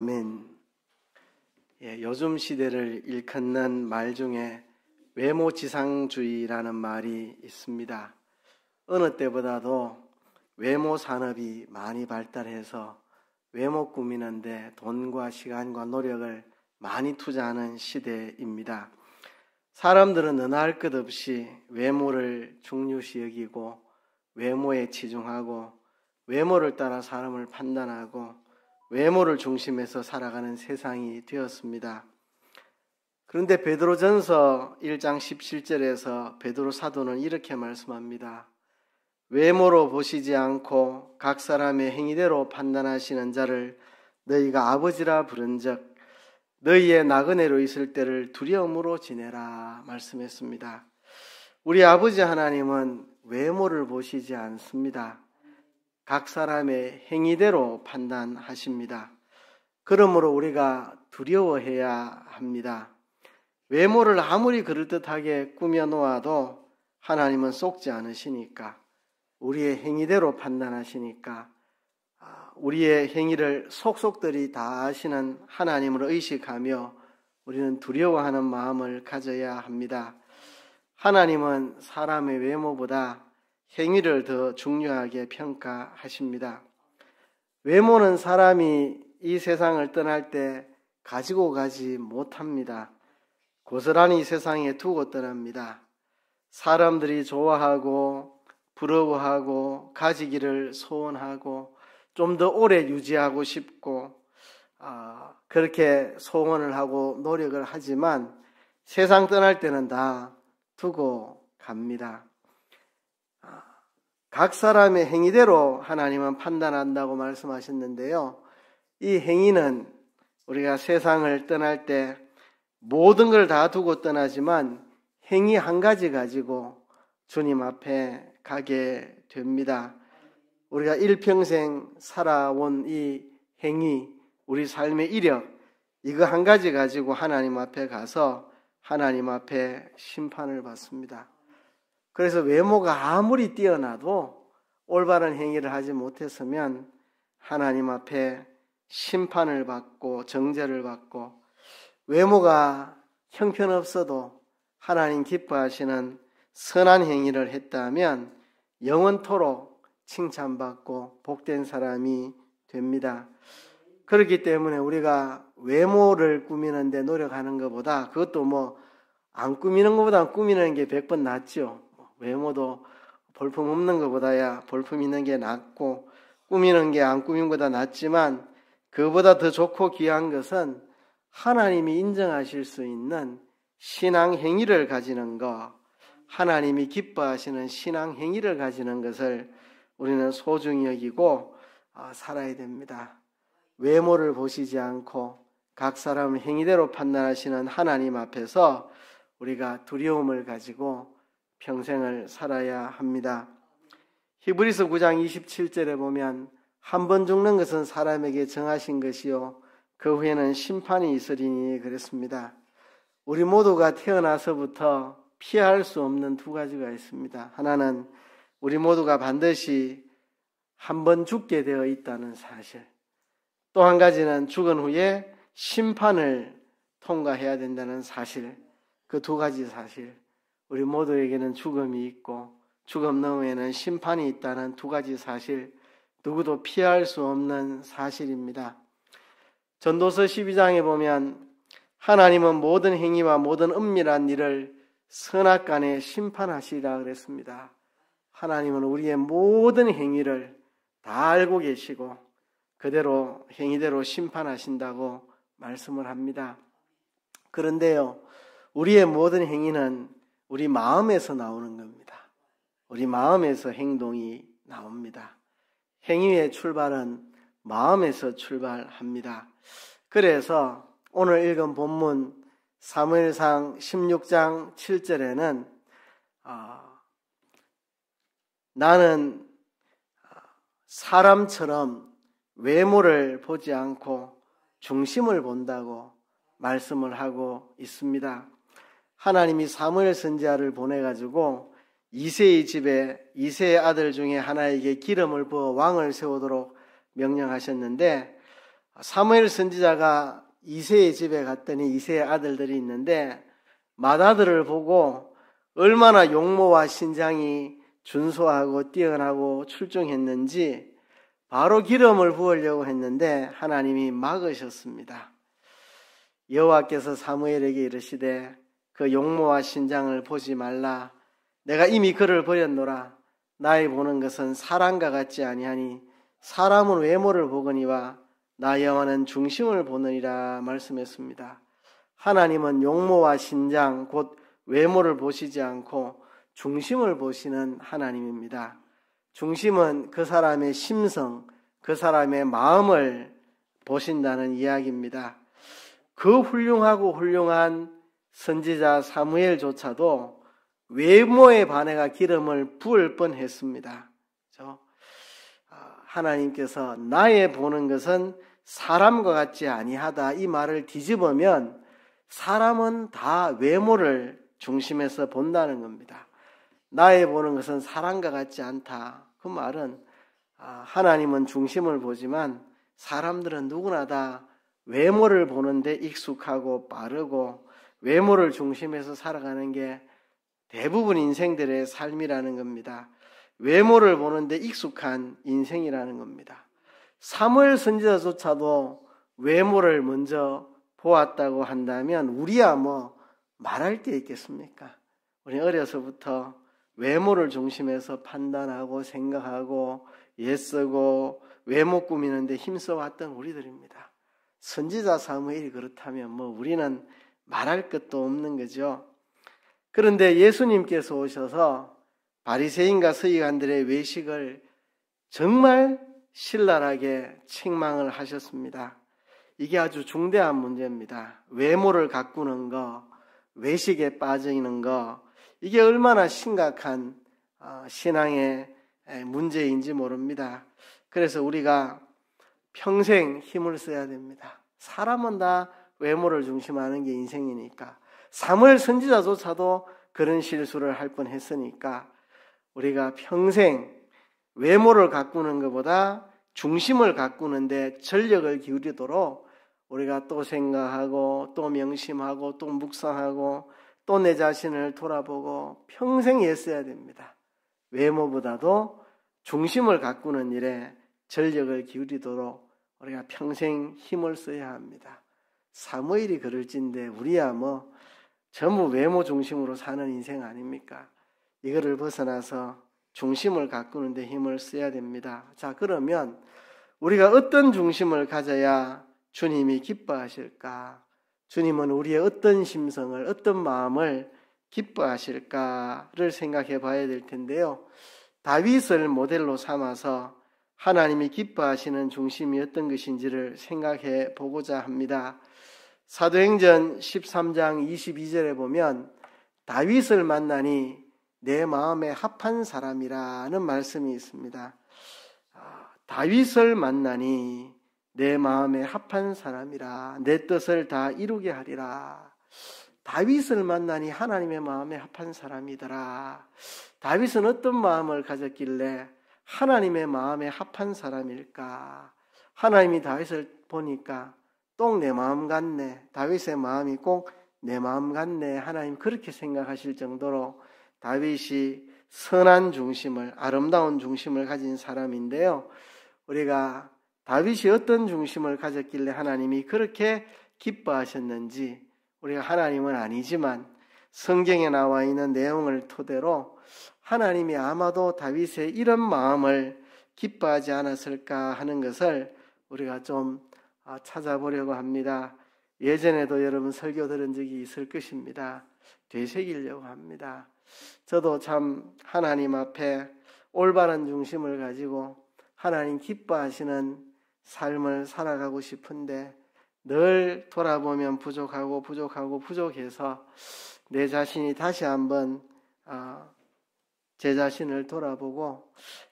아멘. 요즘 시대를 일컫는 말 중에 외모지상주의라는 말이 있습니다. 어느 때보다도 외모 산업이 많이 발달해서 외모 꾸미는데 돈과 시간과 노력을 많이 투자하는 시대입니다. 사람들은 너나 할 것 없이 외모를 중요시 여기고 외모에 치중하고 외모를 따라 사람을 판단하고 외모를 중심해서 살아가는 세상이 되었습니다. 그런데 베드로전서 1장 17절에서 베드로 사도는 이렇게 말씀합니다. 외모로 보시지 않고 각 사람의 행위대로 판단하시는 자를 너희가 아버지라 부른즉 너희의 나그네로 있을 때를 두려움으로 지내라 말씀했습니다. 우리 아버지 하나님은 외모를 보시지 않습니다. 각 사람의 행위대로 판단하십니다. 그러므로 우리가 두려워해야 합니다. 외모를 아무리 그럴듯하게 꾸며놓아도 하나님은 속지 않으시니까, 우리의 행위대로 판단하시니까, 우리의 행위를 속속들이 다 아시는 하나님을 의식하며 우리는 두려워하는 마음을 가져야 합니다. 하나님은 사람의 외모보다 행위를 더 중요하게 평가하십니다. 외모는 사람이 이 세상을 떠날 때 가지고 가지 못합니다. 고스란히 세상에 두고 떠납니다. 사람들이 좋아하고 부러워하고 가지기를 소원하고 좀 더 오래 유지하고 싶고 그렇게 소원을 하고 노력을 하지만 세상 떠날 때는 다 두고 갑니다. 각 사람의 행위대로 하나님은 판단한다고 말씀하셨는데요. 이 행위는 우리가 세상을 떠날 때 모든 걸 다 두고 떠나지만 행위 한 가지 가지고 주님 앞에 가게 됩니다. 우리가 일평생 살아온 이 행위, 우리 삶의 이력, 이거 한 가지 가지고 하나님 앞에 가서 하나님 앞에 심판을 받습니다. 그래서 외모가 아무리 뛰어나도 올바른 행위를 하지 못했으면 하나님 앞에 심판을 받고 정죄를 받고, 외모가 형편없어도 하나님 기뻐하시는 선한 행위를 했다면 영원토록 칭찬받고 복된 사람이 됩니다. 그렇기 때문에 우리가 외모를 꾸미는 데 노력하는 것보다, 그것도 안 꾸미는 것보다 꾸미는 게 100번 낫죠. 외모도 볼품 없는 것보다야 볼품 있는 게 낫고, 꾸미는 게 안 꾸민 것보다 낫지만 그보다 더 좋고 귀한 것은 하나님이 인정하실 수 있는 신앙 행위를 가지는 것, 하나님이 기뻐하시는 신앙 행위를 가지는 것을 우리는 소중히 여기고 살아야 됩니다. 외모를 보시지 않고 각 사람의 행위대로 판단하시는 하나님 앞에서 우리가 두려움을 가지고 평생을 살아야 합니다. 히브리서 9장 27절에 보면 한 번 죽는 것은 사람에게 정하신 것이요 그 후에는 심판이 있으리니 그랬습니다. 우리 모두가 태어나서부터 피할 수 없는 두 가지가 있습니다. 하나는 우리 모두가 반드시 한 번 죽게 되어 있다는 사실, 또 한 가지는 죽은 후에 심판을 통과해야 된다는 사실. 그 두 가지 사실, 우리 모두에게는 죽음이 있고 죽음 너머에는 심판이 있다는 두 가지 사실, 누구도 피할 수 없는 사실입니다. 전도서 12장에 보면 하나님은 모든 행위와 모든 은밀한 일을 선악간에 심판하시리라 그랬습니다. 하나님은 우리의 모든 행위를 다 알고 계시고 그대로 행위대로 심판하신다고 말씀을 합니다. 그런데요, 우리의 모든 행위는 우리 마음에서 나오는 겁니다. 우리 마음에서 행동이 나옵니다. 행위의 출발은 마음에서 출발합니다. 그래서 오늘 읽은 본문 사무엘상 16장 7절에는 나는 사람처럼 외모를 보지 않고 중심을 본다고 말씀을 하고 있습니다. 하나님이 사무엘 선지자를 보내가지고 이새의 집에 이새의 아들 중에 하나에게 기름을 부어 왕을 세우도록 명령하셨는데 사무엘 선지자가 이새의 집에 갔더니 이새의 아들들이 있는데 맏아들을 보고 얼마나 용모와 신장이 준수하고 뛰어나고 출중했는지 바로 기름을 부으려고 했는데 하나님이 막으셨습니다. 여호와께서 사무엘에게 이르시되 그 용모와 신장을 보지 말라. 내가 이미 그를 버렸노라. 나의 보는 것은 사람과 같지 아니하니 사람은 외모를 보거니와 나 여호와는 중심을 보느니라 말씀했습니다. 하나님은 용모와 신장 곧 외모를 보시지 않고 중심을 보시는 하나님입니다. 중심은 그 사람의 심성, 그 사람의 마음을 보신다는 이야기입니다. 그 훌륭한 선지자 사무엘조차도 외모에 반해가 기름을 부을 뻔했습니다. 하나님께서 나의 보는 것은 사람과 같지 아니하다 이 말을 뒤집으면 사람은 다 외모를 중심에서 본다는 겁니다. 나의 보는 것은 사람과 같지 않다. 그 말은 하나님은 중심을 보지만 사람들은 누구나 다 외모를 보는데 익숙하고 빠르고 외모를 중심에서 살아가는 게 대부분 인생들의 삶이라는 겁니다. 외모를 보는데 익숙한 인생이라는 겁니다. 사무엘 선지자조차도 외모를 먼저 보았다고 한다면 우리야 뭐 말할 게 있겠습니까? 우리 어려서부터 외모를 중심해서 판단하고 생각하고 애쓰고 외모 꾸미는데 힘써왔던 우리들입니다. 선지자 사무엘이 그렇다면 뭐 우리는 말할 것도 없는 거죠. 그런데 예수님께서 오셔서 바리새인과 서기관들의 외식을 정말 신랄하게 책망을 하셨습니다. 이게 아주 중대한 문제입니다. 외모를 가꾸는 거, 외식에 빠지는 거, 이게 얼마나 심각한 신앙의 문제인지 모릅니다. 그래서 우리가 평생 힘을 써야 됩니다. 사람은 다 외모를 중심하는 게 인생이니까. 사무엘 선지자조차도 그런 실수를 할 뻔했으니까 우리가 평생 외모를 가꾸는 것보다 중심을 가꾸는데 전력을 기울이도록 우리가 또 생각하고 또 명심하고 또 묵상하고 또 내 자신을 돌아보고 평생 애써야 됩니다. 외모보다도 중심을 가꾸는 일에 전력을 기울이도록 우리가 평생 힘을 써야 합니다. 사무엘이 그럴진데 우리야 뭐 전부 외모 중심으로 사는 인생 아닙니까? 이거를 벗어나서 중심을 가꾸는 데 힘을 써야 됩니다. 자, 그러면 우리가 어떤 중심을 가져야 주님이 기뻐하실까? 주님은 우리의 어떤 심성을, 어떤 마음을 기뻐하실까를 생각해 봐야 될 텐데요. 다윗을 모델로 삼아서 하나님이 기뻐하시는 중심이 어떤 것인지를 생각해 보고자 합니다. 사도행전 13장 22절에 보면 다윗을 만나니 내 마음에 합한 사람이라는 말씀이 있습니다. 다윗을 만나니 내 마음에 합한 사람이라 내 뜻을 다 이루게 하리라. 다윗을 만나니 하나님의 마음에 합한 사람이더라. 다윗은 어떤 마음을 가졌길래 하나님의 마음에 합한 사람일까? 하나님이 다윗을 보니까 꼭 내 마음 같네. 다윗의 마음이 꼭 내 마음 같네. 하나님 그렇게 생각하실 정도로 다윗이 선한 중심을, 아름다운 중심을 가진 사람인데요. 우리가 다윗이 어떤 중심을 가졌길래 하나님이 그렇게 기뻐하셨는지 우리가 하나님은 아니지만 성경에 나와 있는 내용을 토대로 하나님이 아마도 다윗의 이런 마음을 기뻐하지 않았을까 하는 것을 우리가 좀 찾아보려고 합니다. 예전에도 여러분 설교 들은 적이 있을 것입니다. 되새기려고 합니다. 저도 참 하나님 앞에 올바른 중심을 가지고 하나님 기뻐하시는 삶을 살아가고 싶은데 늘 돌아보면 부족해서 내 자신이 다시 한번 제 자신을 돌아보고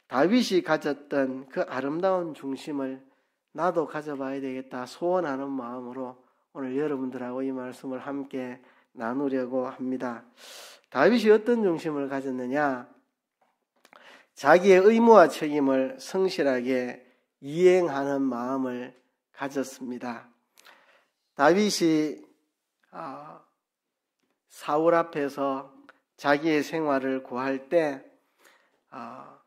다윗이 가졌던 그 아름다운 중심을 나도 가져봐야 되겠다 소원하는 마음으로 오늘 여러분들하고 이 말씀을 함께 나누려고 합니다. 다윗이 어떤 중심을 가졌느냐? 자기의 의무와 책임을 성실하게 이행하는 마음을 가졌습니다. 다윗이 사울 앞에서 자기의 생활을 구할 때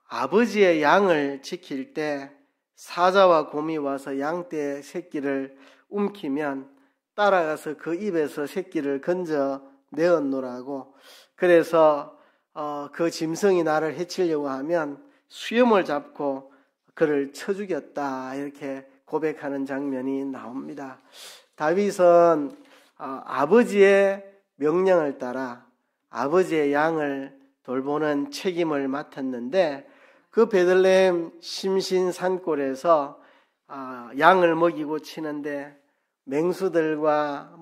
아버지의 양을 지킬 때 사자와 곰이 와서 양떼 새끼를 움키면 따라가서 그 입에서 새끼를 건져 내었노라고. 그래서 그 짐승이 나를 해치려고 하면 수염을 잡고 그를 쳐 죽였다, 이렇게 고백하는 장면이 나옵니다. 다윗은 아버지의 명령을 따라 아버지의 양을 돌보는 책임을 맡았는데, 그 베들레헴 심신 산골에서 양을 먹이고 치는데 맹수들과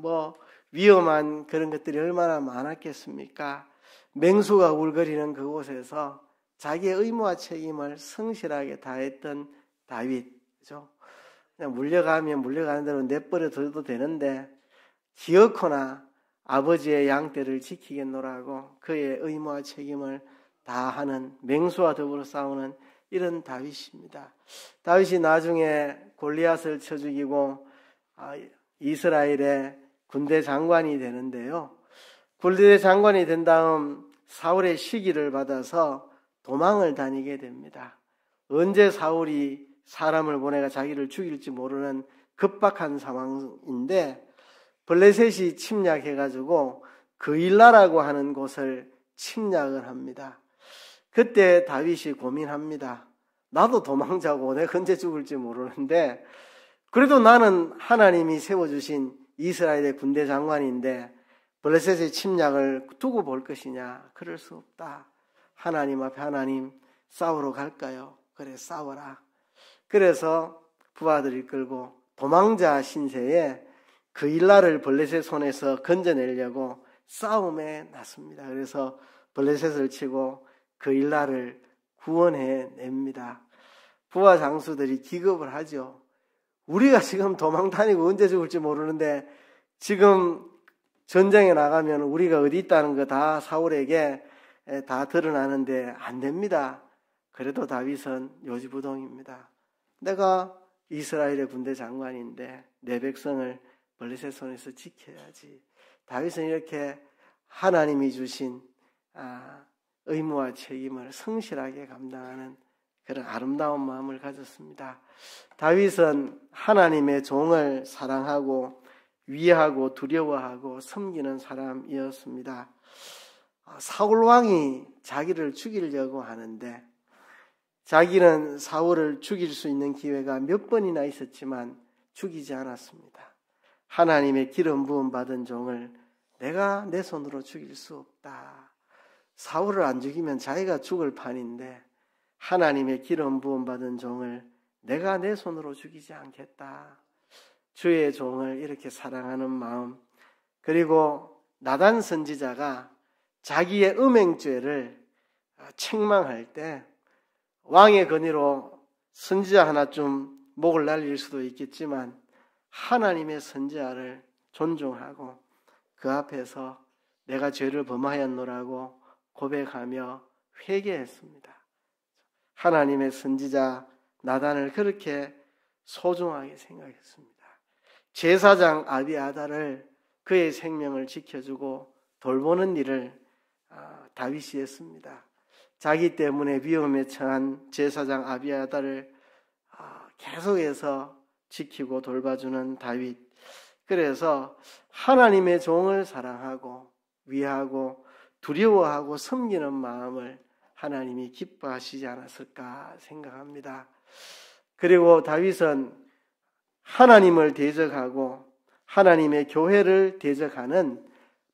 위험한 그런 것들이 얼마나 많았겠습니까? 맹수가 울거리는 그곳에서 자기의 의무와 책임을 성실하게 다했던 다윗, 그죠? 그냥 물려가면 물려가는 대로 내버려 둬도 되는데 기어코나 아버지의 양떼를 지키겠노라고 그의 의무와 책임을 다하는, 맹수와 더불어 싸우는 이런 다윗입니다. 다윗이 나중에 골리앗을 쳐 죽이고 이스라엘의 군대 장관이 되는데요. 군대 장관이 된 다음 사울의 시기를 받아서 도망을 다니게 됩니다. 언제 사울이 사람을 보내가 자기를 죽일지 모르는 급박한 상황인데 블레셋이 침략해가지고 그일라라고 하는 곳을 침략을 합니다. 그때 다윗이 고민합니다. 나도 도망자고 내가 언제 죽을지 모르는데 그래도 나는 하나님이 세워주신 이스라엘의 군대 장관인데 블레셋의 침략을 두고 볼 것이냐? 그럴 수 없다. 하나님 앞에 하나님 싸우러 갈까요? 그래, 싸워라. 그래서 부하들을 끌고 도망자 신세에 그일라를 블레셋 손에서 건져내려고 싸움에 났습니다. 그래서 블레셋을 치고 그일라를 구원해냅니다. 부하 장수들이 기겁을 하죠. 우리가 지금 도망 다니고 언제 죽을지 모르는데 지금 전쟁에 나가면 우리가 어디 있다는 거 다 사울에게 다 드러나는데 안 됩니다. 그래도 다윗은 요지부동입니다. 내가 이스라엘의 군대 장관인데 내 백성을 블레셋 손에서 지켜야지. 다윗은 이렇게 하나님이 주신 의무와 책임을 성실하게 감당하는 그런 아름다운 마음을 가졌습니다. 다윗은 하나님의 종을 사랑하고 위하고 두려워하고 섬기는 사람이었습니다. 사울 왕이 자기를 죽이려고 하는데 자기는 사울을 죽일 수 있는 기회가 몇 번이나 있었지만 죽이지 않았습니다. 하나님의 기름 부음 받은 종을 내가 내 손으로 죽일 수 없다. 사울을 안 죽이면 자기가 죽을 판인데 하나님의 기름 부음 받은 종을 내가 내 손으로 죽이지 않겠다. 주의 종을 이렇게 사랑하는 마음, 그리고 나단 선지자가 자기의 음행죄를 책망할 때 왕의 권위로 선지자 하나쯤 목을 날릴 수도 있겠지만 하나님의 선지자를 존중하고 그 앞에서 내가 죄를 범하였노라고 고백하며 회개했습니다. 하나님의 선지자 나단을 그렇게 소중하게 생각했습니다. 제사장 아비아달을 그의 생명을 지켜주고 돌보는 일을 다윗이 했습니다. 자기 때문에 위험에 처한 제사장 아비아달을 계속해서 지키고 돌봐주는 다윗. 그래서 하나님의 종을 사랑하고 위하고 두려워하고 섬기는 마음을 하나님이 기뻐하시지 않았을까 생각합니다. 그리고 다윗은 하나님을 대적하고 하나님의 교회를 대적하는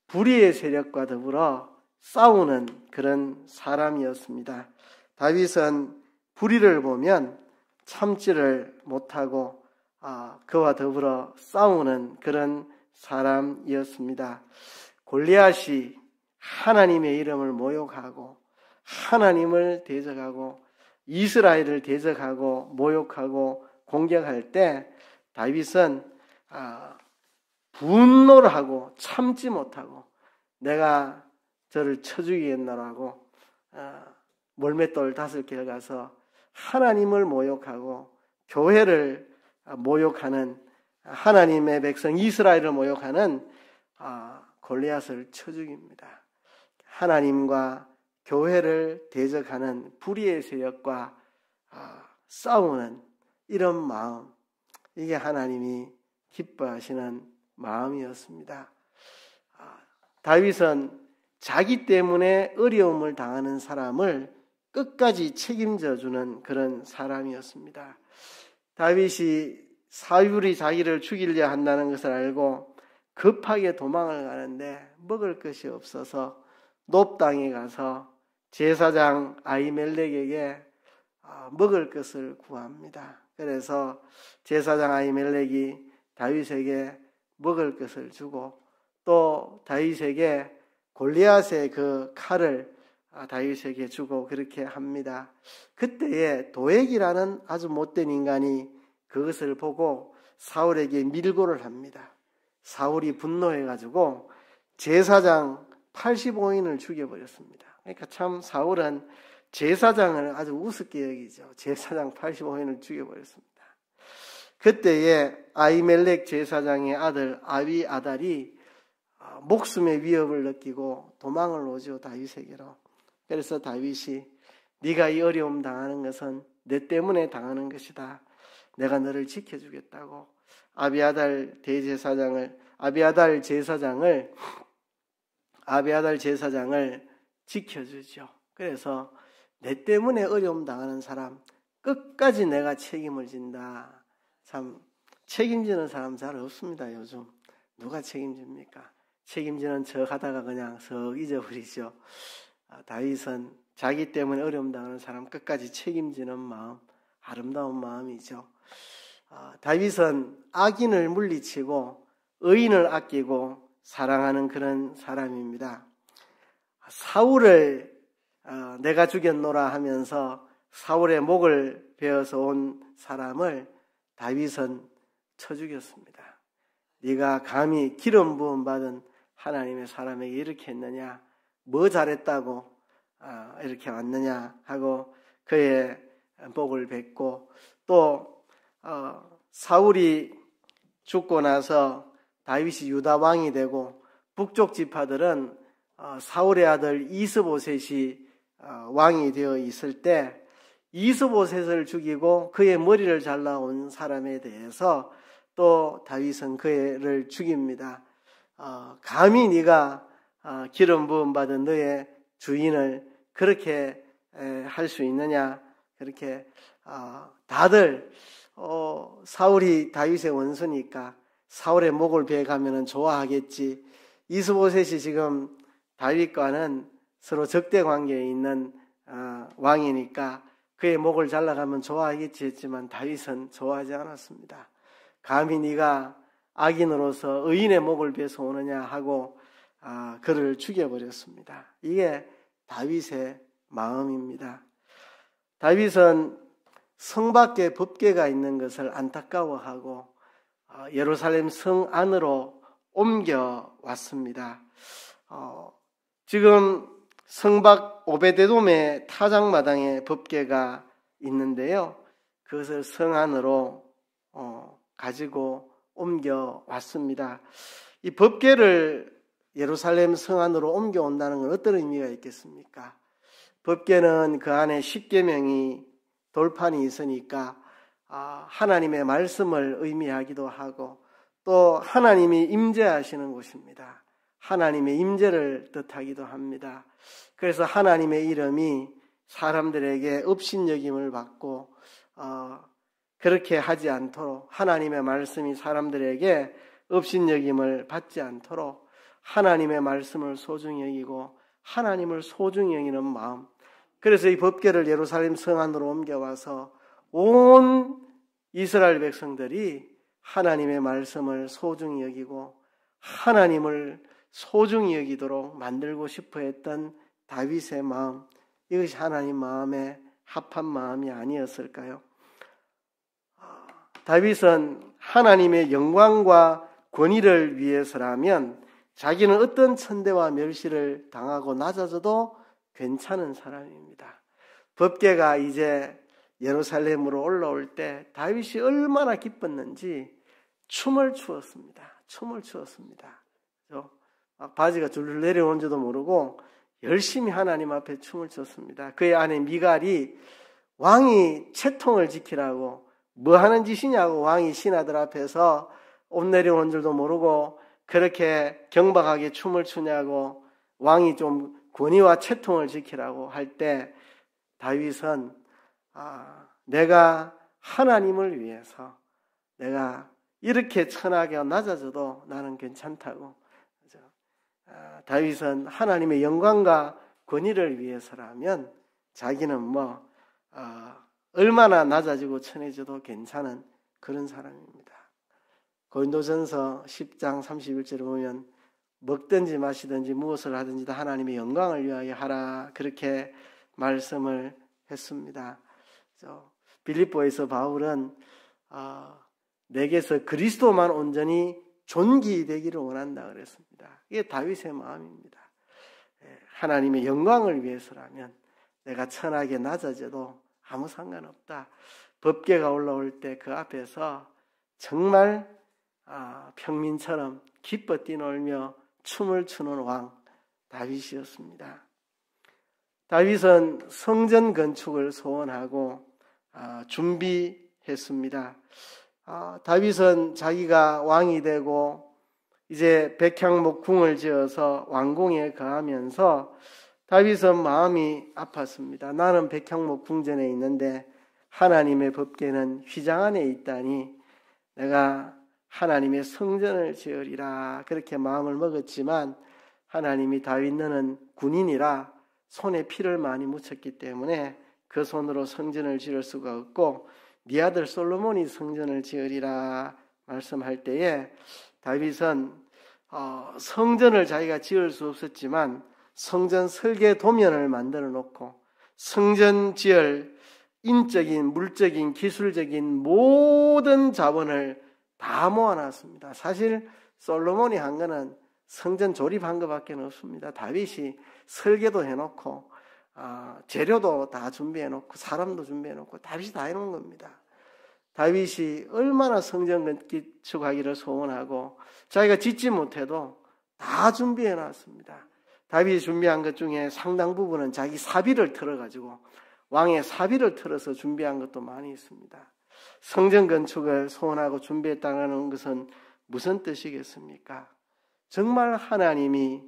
불의의 세력과 더불어 싸우는 그런 사람이었습니다. 다윗은 불의를 보면 참지를 못하고 그와 더불어 싸우는 그런 사람이었습니다. 골리앗이 하나님의 이름을 모욕하고 하나님을 대적하고 이스라엘을 대적하고 모욕하고 공격할 때 다윗은 분노를 하고 참지 못하고 내가 저를 쳐 죽이겠노라고 몰맷돌 5개를 가서 하나님을 모욕하고 교회를 모욕하는 하나님의 백성 이스라엘을 모욕하는 골리앗을 쳐 죽입니다. 하나님과 교회를 대적하는 불의의 세력과 싸우는 이런 마음, 이게 하나님이 기뻐하시는 마음이었습니다. 다윗은 자기 때문에 어려움을 당하는 사람을 끝까지 책임져 주는 그런 사람이었습니다. 다윗이 사울이 자기를 죽이려 한다는 것을 알고 급하게 도망을 가는데 먹을 것이 없어서 놉 땅에 가서 제사장 아히멜렉에게 먹을 것을 구합니다. 그래서 제사장 아히멜렉이 다윗에게 먹을 것을 주고 또 다윗에게 골리앗의 그 칼을 다윗에게 주고 그렇게 합니다. 그때에 도액이라는 아주 못된 인간이 그것을 보고 사울에게 밀고를 합니다. 사울이 분노해가지고 제사장 85인을 죽여버렸습니다. 그러니까 참 사울은 제사장을 아주 우습게 여기죠. 제사장 85인을 죽여버렸습니다. 그때에 아히멜렉 제사장의 아들 아비아달이 목숨의 위협을 느끼고 도망을 오죠. 다윗에게로. 그래서 다윗이 네가 이 어려움 당하는 것은 내 때문에 당하는 것이다. 내가 너를 지켜주겠다고 아비아달 제사장을 지켜주죠. 그래서 내 때문에 어려움 당하는 사람 끝까지 내가 책임을 진다. 참 책임지는 사람 잘 없습니다. 요즘 누가 책임집니까? 책임지는 척 하다가 그냥 썩 잊어버리죠. 다윗은 자기 때문에 어려움 당하는 사람 끝까지 책임지는 마음, 아름다운 마음이죠. 다윗은 악인을 물리치고 의인을 아끼고 사랑하는 그런 사람입니다. 사울을 내가 죽였노라 하면서 사울의 목을 베어서 온 사람을 다윗은 쳐 죽였습니다. 네가 감히 기름 부음 받은 하나님의 사람에게 이렇게 했느냐, 뭐 잘했다고 이렇게 왔느냐 하고 그의 목을 뱉고 또 사울이 죽고 나서 다윗이 유다 왕이 되고 북쪽 지파들은 사울의 아들 이스보셋이 왕이 되어 있을 때 이스보셋을 죽이고 그의 머리를 잘라온 사람에 대해서 또 다윗은 그를 죽입니다. 감히 네가 기름 부음 받은 너의 주인을 그렇게 할 수 있느냐, 그렇게 다들 사울이 다윗의 원수니까 사울의 목을 베가면은 좋아하겠지. 이스보셋이 지금 다윗과는 서로 적대 관계에 있는 왕이니까 그의 목을 잘라가면 좋아하겠지 했지만 다윗은 좋아하지 않았습니다. 감히 네가 악인으로서 의인의 목을 베서 오느냐 하고 그를 죽여버렸습니다. 이게 다윗의 마음입니다. 다윗은 성 밖에 법궤가 있는 것을 안타까워하고 예루살렘 성 안으로 옮겨왔습니다. 지금 성밖 오베데돔의 타작마당에 법궤가 있는데요. 그것을 성 안으로 가지고 옮겨왔습니다. 이 법궤를 예루살렘 성 안으로 옮겨온다는 건 어떤 의미가 있겠습니까? 법궤는 그 안에 십계명이 돌판이 있으니까 하나님의 말씀을 의미하기도 하고 또 하나님이 임재하시는 곳입니다. 하나님의 임재를 뜻하기도 합니다. 그래서 하나님의 이름이 사람들에게 업신여김을 받고 그렇게 하지 않도록 하나님의 말씀이 사람들에게 업신여김을 받지 않도록 하나님의 말씀을 소중히 여기고 하나님을 소중히 여기는 마음, 그래서 이 법궤를 예루살렘 성 안으로 옮겨와서 온 이스라엘 백성들이 하나님의 말씀을 소중히 여기고 하나님을 소중히 여기도록 만들고 싶어 했던 다윗의 마음, 이것이 하나님 마음에 합한 마음이 아니었을까요? 다윗은 하나님의 영광과 권위를 위해서라면 자기는 어떤 천대와 멸시를 당하고 낮아져도 괜찮은 사람입니다. 법궤가 이제 예루살렘으로 올라올 때 다윗이 얼마나 기뻤는지 춤을 추었습니다. 춤을 추었습니다. 막 바지가 줄줄 내려오는지도 모르고 열심히 하나님 앞에 춤을 췄습니다. 그의 아내 미갈이 왕이 채통을 지키라고 뭐 하는 짓이냐고 왕이 신하들 앞에서 옷 내려오는 줄도 모르고 그렇게 경박하게 춤을 추냐고 왕이 좀 권위와 채통을 지키라고 할 때 다윗은 내가 하나님을 위해서 내가 이렇게 천하게 낮아져도 나는 괜찮다고. 다윗은 하나님의 영광과 권위를 위해서라면 자기는 얼마나 낮아지고 천해져도 괜찮은 그런 사람입니다. 고린도전서 10장 31절을 보면 먹든지 마시든지 무엇을 하든지 다 하나님의 영광을 위하여 하라 그렇게 말씀을 했습니다. 빌립보에서 바울은 내게서 그리스도만 온전히 존귀되기를 원한다 그랬습니다. 이게 다윗의 마음입니다. 하나님의 영광을 위해서라면 내가 천하게 낮아져도 아무 상관없다. 법궤가 올라올 때 그 앞에서 정말 평민처럼 기뻐 뛰놀며 춤을 추는 왕 다윗이었습니다. 다윗은 성전 건축을 소원하고 준비했습니다. 다윗은 자기가 왕이 되고 이제 백향목 궁을 지어서 왕궁에 거하면서 다윗은 마음이 아팠습니다. 나는 백향목 궁전에 있는데 하나님의 법궤는 휘장 안에 있다니 내가 하나님의 성전을 지으리라 그렇게 마음을 먹었지만 하나님이 다윗 너는 군인이라 손에 피를 많이 묻혔기 때문에 그 손으로 성전을 지을 수가 없고 네 아들 솔로몬이 성전을 지으리라 말씀할 때에 다윗은 성전을 자기가 지을 수 없었지만 성전 설계 도면을 만들어 놓고 성전 지을 인적인, 물적인, 기술적인 모든 자본을 다 모아놨습니다. 사실 솔로몬이 한 거는 성전 조립한 것밖에 없습니다. 다윗이 설계도 해놓고 재료도 다 준비해놓고 사람도 준비해놓고 다윗이 다 해놓은 겁니다. 다윗이 얼마나 성전 건축하기를 소원하고 자기가 짓지 못해도 다 준비해놨습니다. 다윗이 준비한 것 중에 상당 부분은 자기 사비를 털어가지고 왕의 사비를 털어서 준비한 것도 많이 있습니다. 성전 건축을 소원하고 준비했다는 것은 무슨 뜻이겠습니까? 정말 하나님이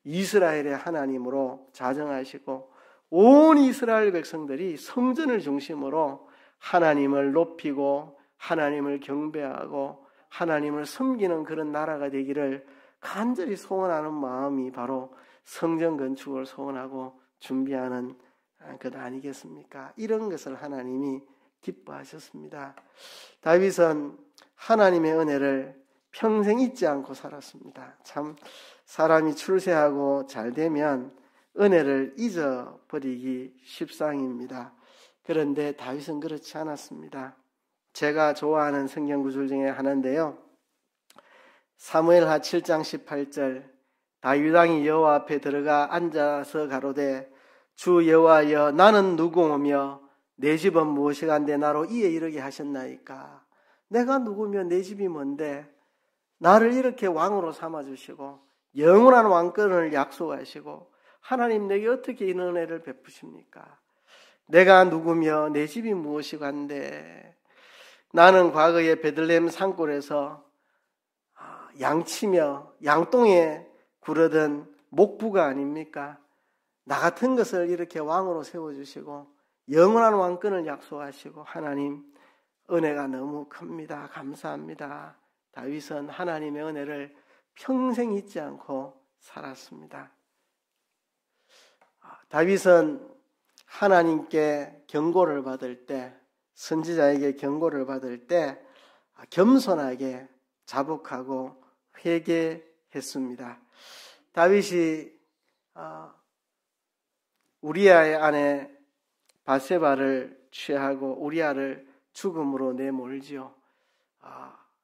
이스라엘의 하나님으로 자정하시고 온 이스라엘 백성들이 성전을 중심으로 하나님을 높이고 하나님을 경배하고 하나님을 섬기는 그런 나라가 되기를 간절히 소원하는 마음이 바로 성전 건축을 소원하고 준비하는 것 아니겠습니까? 이런 것을 하나님이 기뻐하셨습니다. 다윗은 하나님의 은혜를 평생 잊지 않고 살았습니다. 참 사람이 출세하고 잘 되면 은혜를 잊어버리기 십상입니다. 그런데 다윗은 그렇지 않았습니다. 제가 좋아하는 성경 구절 중에 하나인데요. 사무엘하 7장 18절 다윗 왕이 여호와 앞에 들어가 앉아서 가로되 주 여호와여 나는 누구오며 내 집은 무엇이간데 나로 이에 이르게 하셨나이까. 내가 누구며 내 집이 뭔데 나를 이렇게 왕으로 삼아주시고 영원한 왕권을 약속하시고 하나님 내게 어떻게 이런 은혜를 베푸십니까? 내가 누구며 내 집이 무엇이간데 나는 과거에 베들레헴 산골에서 양치며 양똥에 구르던 목부가 아닙니까? 나 같은 것을 이렇게 왕으로 세워주시고 영원한 왕권을 약속하시고 하나님 은혜가 너무 큽니다. 감사합니다. 다윗은 하나님의 은혜를 평생 잊지 않고 살았습니다. 다윗은 하나님께 경고를 받을 때, 선지자에게 경고를 받을 때 겸손하게 자복하고 회개했습니다. 다윗이 우리아의 아내 바세바를 취하고 우리아를 죽음으로 내몰지요.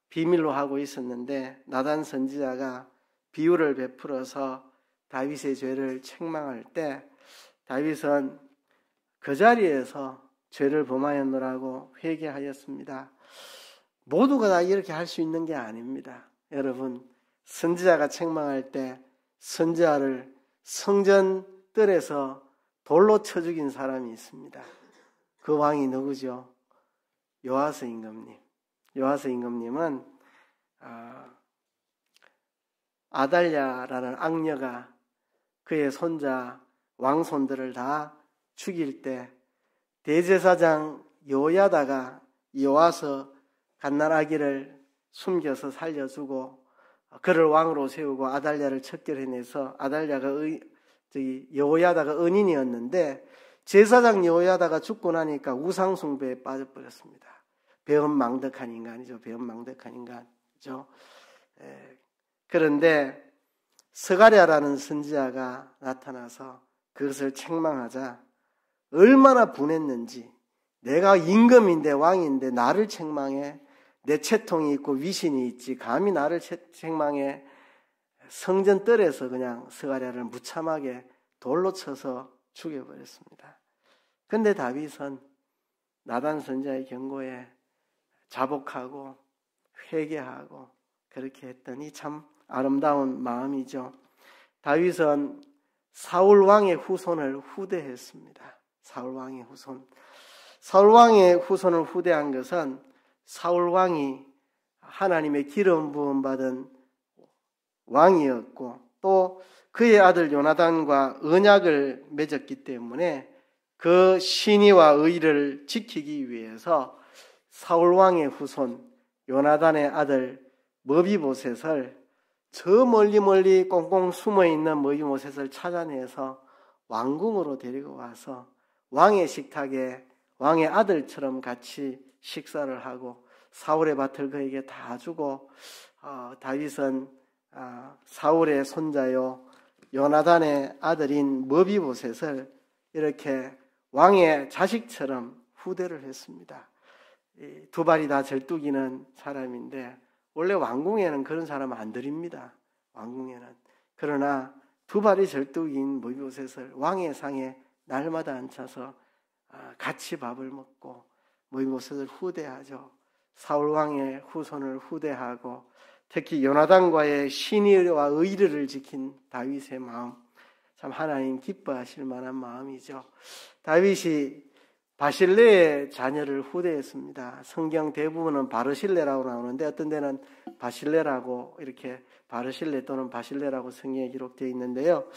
비밀로 하고 있었는데 나단 선지자가 비유를 베풀어서 다윗의 죄를 책망할 때 다윗은 그 자리에서 죄를 범하였노라고 회개하였습니다. 모두가 다 이렇게 할 수 있는 게 아닙니다. 여러분, 선지자가 책망할 때 선지자를 성전 뜰에서 돌로 쳐 죽인 사람이 있습니다. 그 왕이 누구죠? 요아스 임금님. 요아스 임금님은 아달랴라는 악녀가 그의 손자 왕손들을 다 죽일 때 대제사장 요야다가 요아스 갓난아기를 숨겨서 살려주고 그를 왕으로 세우고 아달랴를 척결해내서 아달랴가 여호야다가 은인이었는데 제사장 여호야다가 죽고 나니까 우상숭배에 빠져버렸습니다. 배은망덕한 인간이죠. 배은망덕한 인간이죠. 그런데 스가랴라는 선지자가 나타나서 그것을 책망하자 얼마나 분했는지, 내가 임금인데 왕인데 나를 책망해, 내 채통이 있고 위신이 있지 감히 나를 책망해. 성전 뜰에서 그냥 스가랴를 무참하게 돌로 쳐서 죽여버렸습니다. 그런데 다윗은 나단 선지자의 경고에 자복하고 회개하고 그렇게 했더니 참 아름다운 마음이죠. 다윗은 사울 왕의 후손을 후대했습니다. 사울 왕의 후손. 사울 왕의 후손을 후대한 것은 사울 왕이 하나님의 기름 부음 받은 왕이었고 또 그의 아들 요나단과 언약을 맺었기 때문에 그 신의와 의를 지키기 위해서 사울 왕의 후손 요나단의 아들 머비보셋을 저 멀리 꽁꽁 숨어있는 머비보셋을 찾아내서 왕궁으로 데리고 와서 왕의 식탁에 왕의 아들처럼 같이 식사를 하고 사울의 밭을 그에게 다 주고 다윗은 사울의 손자요 요나단의 아들인 머비보셋을 이렇게 왕의 자식처럼 후대를 했습니다. 두 발이 다 절뚝이는 사람인데 원래 왕궁에는 그런 사람 안 들입니다. 왕궁에는. 그러나 두 발이 절뚝인 머비보셋을 왕의 상에 날마다 앉혀서 같이 밥을 먹고 머비보셋을 후대하죠. 사울 왕의 후손을 후대하고 특히 요나단과의 신의와 의리를 지킨 다윗의 마음, 참 하나님 기뻐하실 만한 마음이죠. 다윗이 바실레의 자녀를 후대했습니다. 성경 대부분은 바르실레라고 나오는데 어떤 데는 바실레라고 이렇게 바르실레 또는 바실레라고 성경에 기록되어 있는데요.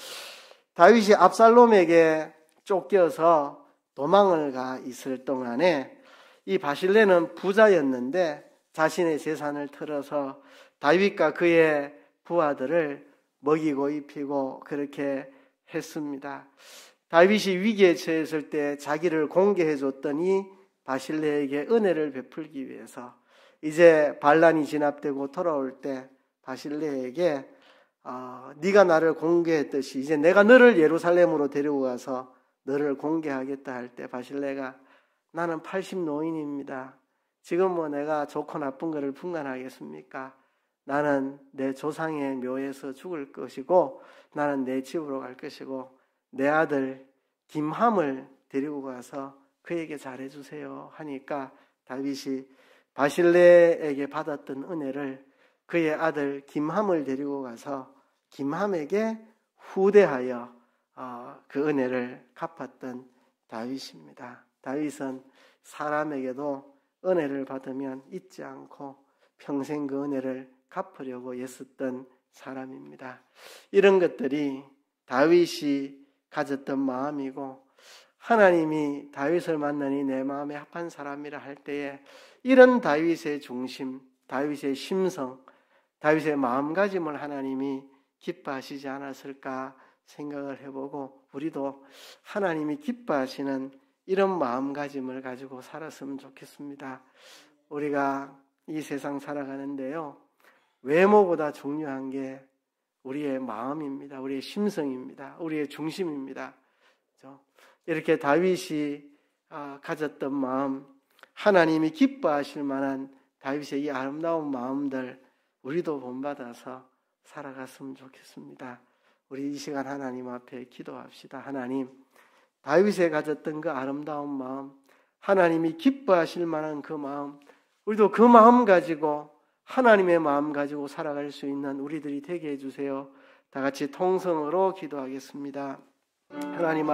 다윗이 압살롬에게 쫓겨서 도망을 가 있을 동안에 이 바실레는 부자였는데 자신의 재산을 털어서 다윗과 그의 부하들을 먹이고 입히고 그렇게 했습니다. 다윗이 위기에 처했을 때 자기를 공개해 줬더니 바실레에게 은혜를 베풀기 위해서 이제 반란이 진압되고 돌아올 때 바실레에게 네가 나를 공개했듯이 이제 내가 너를 예루살렘으로 데리고 가서 너를 공개하겠다 할 때 바실레가 나는 80노인입니다. 지금 뭐 내가 좋고 나쁜 것을 분간하겠습니까? 나는 내 조상의 묘에서 죽을 것이고 나는 내 집으로 갈 것이고 내 아들 김함을 데리고 가서 그에게 잘해주세요 하니까 다윗이 바실레에게 받았던 은혜를 그의 아들 김함을 데리고 가서 김함에게 후대하여 그 은혜를 갚았던 다윗입니다. 다윗은 사람에게도 은혜를 받으면 잊지 않고 평생 그 은혜를 갚으려고 애썼던 사람입니다. 이런 것들이 다윗이 가졌던 마음이고 하나님이 다윗을 만나니 내 마음에 합한 사람이라 할 때에 이런 다윗의 중심, 다윗의 심성, 다윗의 마음가짐을 하나님이 기뻐하시지 않았을까 생각을 해보고 우리도 하나님이 기뻐하시는 이런 마음가짐을 가지고 살았으면 좋겠습니다. 우리가 이 세상 살아가는데요. 외모보다 중요한 게 우리의 마음입니다. 우리의 심성입니다. 우리의 중심입니다. 그렇죠? 이렇게 다윗이 가졌던 마음, 하나님이 기뻐하실 만한 다윗의 이 아름다운 마음들 우리도 본받아서 살아갔으면 좋겠습니다. 우리 이 시간 하나님 앞에 기도합시다. 하나님, 다윗이 가졌던 그 아름다운 마음, 하나님이 기뻐하실 만한 그 마음 우리도 그 마음 가지고 하나님의 마음 가지고 살아갈 수 있는 우리들이 되게 해주세요. 다 같이 통성으로 기도하겠습니다. 하나님